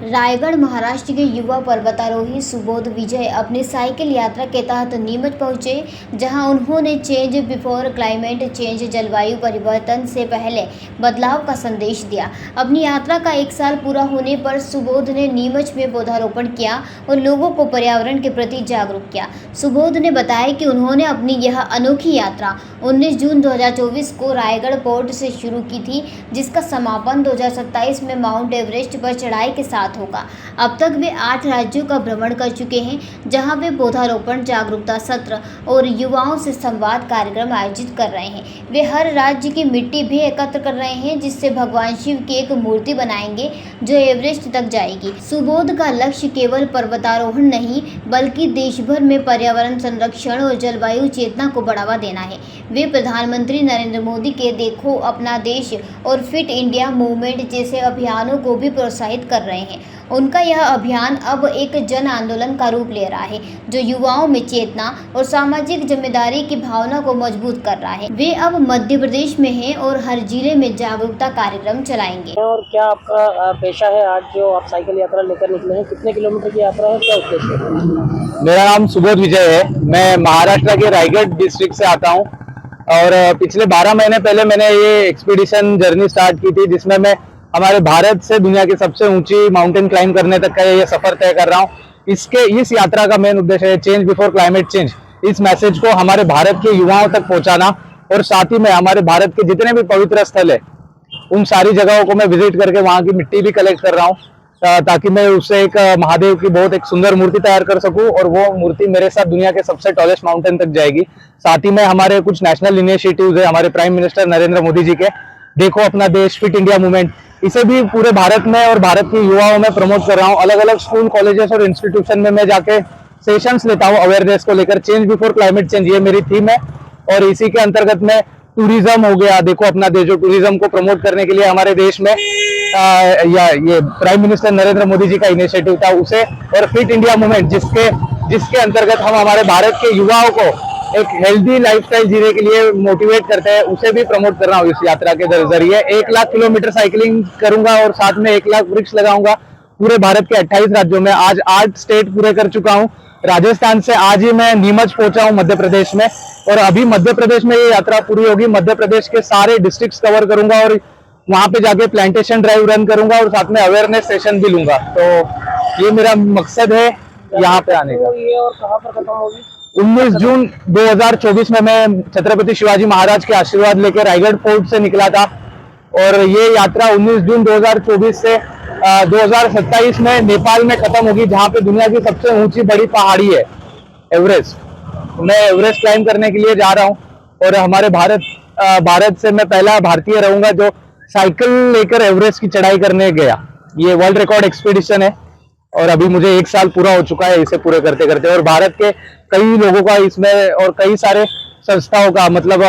रायगढ़ महाराष्ट्र के युवा पर्वतारोही सुबोध विजय अपनी साइकिल यात्रा के तहत नीमच पहुंचे, जहां उन्होंने चेंज बिफोर क्लाइमेट चेंज जलवायु परिवर्तन से पहले बदलाव का संदेश दिया। अपनी यात्रा का 1 साल पूरा होने पर सुबोध ने नीमच में पौधारोपण किया और लोगों को पर्यावरण के प्रति जागरूक किया। सुबोध ने बताया कि उन्होंने अपनी यह अनोखी यात्रा 19 जून 2024 को रायगढ़ पोर्ट से शुरू की थी, जिसका समापन 2027 में माउंट एवरेस्ट पर चढ़ाई के साथ होगा। अब तक वे 8 राज्यों का भ्रमण कर चुके हैं, जहां वे पौधारोपण जागरूकता सत्र और युवाओं से संवाद कार्यक्रम आयोजित कर रहे हैं। वे हर राज्य की मिट्टी भी एकत्र कर रहे हैं, जिससे भगवान शिव की एक मूर्ति बनाएंगे जो एवरेस्ट तक जाएगी। सुबोध का लक्ष्य केवल पर्वतारोहण नहीं, बल्कि देश भर में पर्यावरण संरक्षण और जलवायु चेतना को बढ़ावा देना है। वे प्रधानमंत्री नरेंद्र मोदी के देखो अपना देश और फिट इंडिया मूवमेंट जैसे अभियानों को भी प्रोत्साहित कर रहे हैं। उनका यह अभियान अब एक जन आंदोलन का रूप ले रहा है, जो युवाओं में चेतना और सामाजिक जिम्मेदारी की भावना को मजबूत कर रहा है। वे अब मध्य प्रदेश में हैं और हर जिले में जागरूकता कार्यक्रम चलाएंगे। और क्या आपका पेशा है? आज जो आप साइकिल यात्रा लेकर निकले हैं, कितने किलोमीटर की यात्रा है, क्या उद्देश्य है? मेरा नाम सुबोध विजय है। मैं महाराष्ट्र के रायगढ़ डिस्ट्रिक्ट से आता हूँ और पिछले 12 महीने पहले मैंने ये एक्सपीडिशन जर्नी स्टार्ट की थी, जिसमें मैं हमारे भारत से दुनिया की सबसे ऊंची माउंटेन क्लाइंब करने तक का ये सफर तय कर रहा हूँ। इस यात्रा का मेन उद्देश्य है चेंज बिफोर क्लाइमेट चेंज। इस मैसेज को हमारे भारत के युवाओं तक पहुंचाना और साथ ही में हमारे भारत के जितने भी पवित्र स्थल है उन सारी जगहों को मैं विजिट करके वहाँ की मिट्टी भी कलेक्ट कर रहा हूँ, ताकि मैं उससे एक महादेव की बहुत एक सुंदर मूर्ति तैयार कर सकूं और वो मूर्ति मेरे साथ दुनिया के सबसे टॉलेस्ट माउंटेन तक जाएगी। साथ ही में हमारे कुछ नेशनल इनिशिएटिव्स है हमारे प्राइम मिनिस्टर नरेंद्र मोदी जी के, देखो अपना देश फिट इंडिया मूवमेंट, इसे भी पूरे भारत में और भारत के युवाओं में प्रमोट कर रहा हूँ। अलग अलग स्कूल, कॉलेजेस और इंस्टीट्यूशन में मैं जाके सेशंस लेता हूँ अवेयरनेस को लेकर। चेंज बिफोर क्लाइमेट चेंज ये मेरी थीम है और इसी के अंतर्गत में टूरिज्म हो गया, देखो अपना देश, जो टूरिज्म को प्रमोट करने के लिए हमारे देश में ये प्राइम मिनिस्टर नरेंद्र मोदी जी का इनिशिएटिव था उसे, और फिट इंडिया मूवमेंट जिसके अंतर्गत हम हमारे भारत के युवाओं को एक हेल्दी लाइफस्टाइल जीने के लिए मोटिवेट करते हैं, उसे भी प्रमोट कर रहा हूँ इस यात्रा के जरिए। 1 लाख किलोमीटर साइकिलिंग करूंगा और साथ में 1 लाख वृक्ष लगाऊंगा पूरे भारत के 28 राज्यों में। आज 8 स्टेट पूरे कर चुका हूँ। राजस्थान से आज ही मैं नीमच पहुंचा हूँ मध्य प्रदेश में, और अभी मध्य प्रदेश में ये यात्रा पूरी होगी। मध्य प्रदेश के सारे डिस्ट्रिक्ट्स कवर करूंगा और वहां पे जाके प्लांटेशन ड्राइव रन करूंगा और साथ में अवेयरनेस सेशन भी लूंगा। तो ये मेरा मकसद है यहाँ पे आने का। ये और कहाँ पर खत्म होगी? 19 जून 2024 में मैं छत्रपति शिवाजी महाराज के आशीर्वाद लेकर रायगढ़ फोर्ट से निकला था और ये यात्रा 19 जून 2024 से 2027 में नेपाल में खत्म होगी, जहाँ पे दुनिया की सबसे ऊंची बड़ी पहाड़ी है एवरेस्ट। मैं एवरेस्ट क्लाइंब करने के लिए जा रहा हूँ और हमारे भारत से मैं पहला भारतीय रहूंगा जो साइकिल लेकर एवरेस्ट की चढ़ाई करने गया। ये वर्ल्ड रिकॉर्ड एक्सपीडिशन है और अभी मुझे 1 साल पूरा हो चुका है इसे पूरे करते करते, और भारत के कई लोगों का इसमें और कई सारे संस्थाओं का मतलब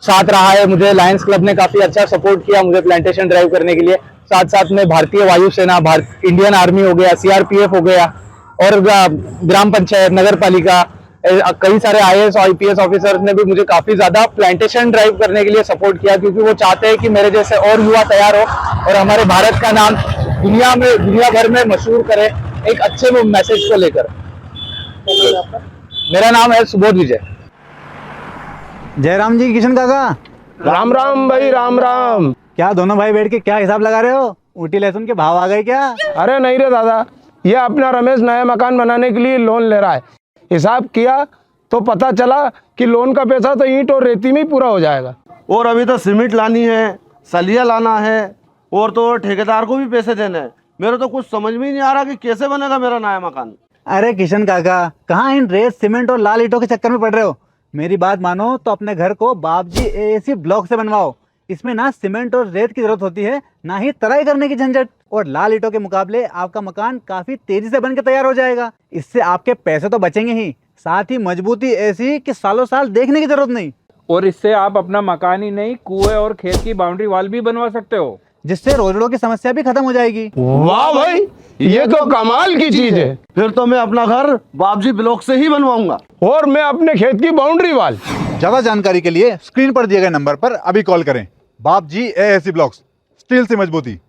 साथ रहा है। मुझे लायंस क्लब ने काफी अच्छा सपोर्ट किया मुझे प्लांटेशन ड्राइव करने के लिए। साथ साथ में भारतीय वायुसेना, इंडियन आर्मी हो गया, सीआरपीएफ हो गया और ग्राम पंचायत, नगर पालिका, कई सारे आईएएस और आईपीएस ऑफिसर्स ने भी मुझे काफी ज्यादा प्लांटेशन ड्राइव करने के लिए सपोर्ट किया, क्योंकि वो चाहते हैं कि मेरे जैसे और युवा तैयार हो और हमारे भारत का नाम दुनिया भर में मशहूर करे एक अच्छे मैसेज को लेकर। मेरा नाम है सुबोध विजय। जयराम जी, किशन काका। राम राम भाई, राम राम। क्या दोनों भाई बैठ के क्या हिसाब लगा रहे हो? ऊटी लहसुन के भाव आ गए क्या? अरे नहीं रे दादा, ये अपना रमेश नया मकान बनाने के लिए लोन ले रहा है। हिसाब किया तो पता चला कि लोन का पैसा तो ईंट और रेती में ही पूरा हो जाएगा। और अभी तो सीमेंट लानी है, सलिया लाना है और तो ठेकेदार को भी पैसे देने हैं। मेरे तो कुछ समझ में ही नहीं आ रहा कि कैसे बनेगा मेरा नया मकान। अरे किशन काका, कहाँ इन रेत, सीमेंट और लाल ईंटों के चक्कर में पड़ रहे हो? मेरी बात मानो तो अपने घर को बाबजी एएसी ब्लॉक से बनवाओ। इसमें ना सीमेंट और रेत की जरूरत होती है, ना ही तराई करने की झंझट, और लाल ईंटों के मुकाबले आपका मकान काफी तेजी से बनकर तैयार हो जाएगा। इससे आपके पैसे तो बचेंगे ही, साथ ही मजबूती ऐसी कि सालों साल देखने की जरूरत नहीं। और इससे आप अपना मकान ही नहीं, कुएं और खेत की बाउंड्री वॉल भी बनवा सकते हो, जिससे रोजड़ों की समस्या भी खत्म हो जाएगी। वाह भाई, ये तो कमाल की चीज है। फिर तो मैं अपना घर बाबजी ब्लॉक से ही बनवाऊंगा और मैं अपने खेत की बाउंड्री वाल। ज्यादा जानकारी के लिए स्क्रीन पर दिए गए नंबर पर अभी कॉल करें। बाबजी एएसी ब्लॉक्स, स्टील से मजबूती।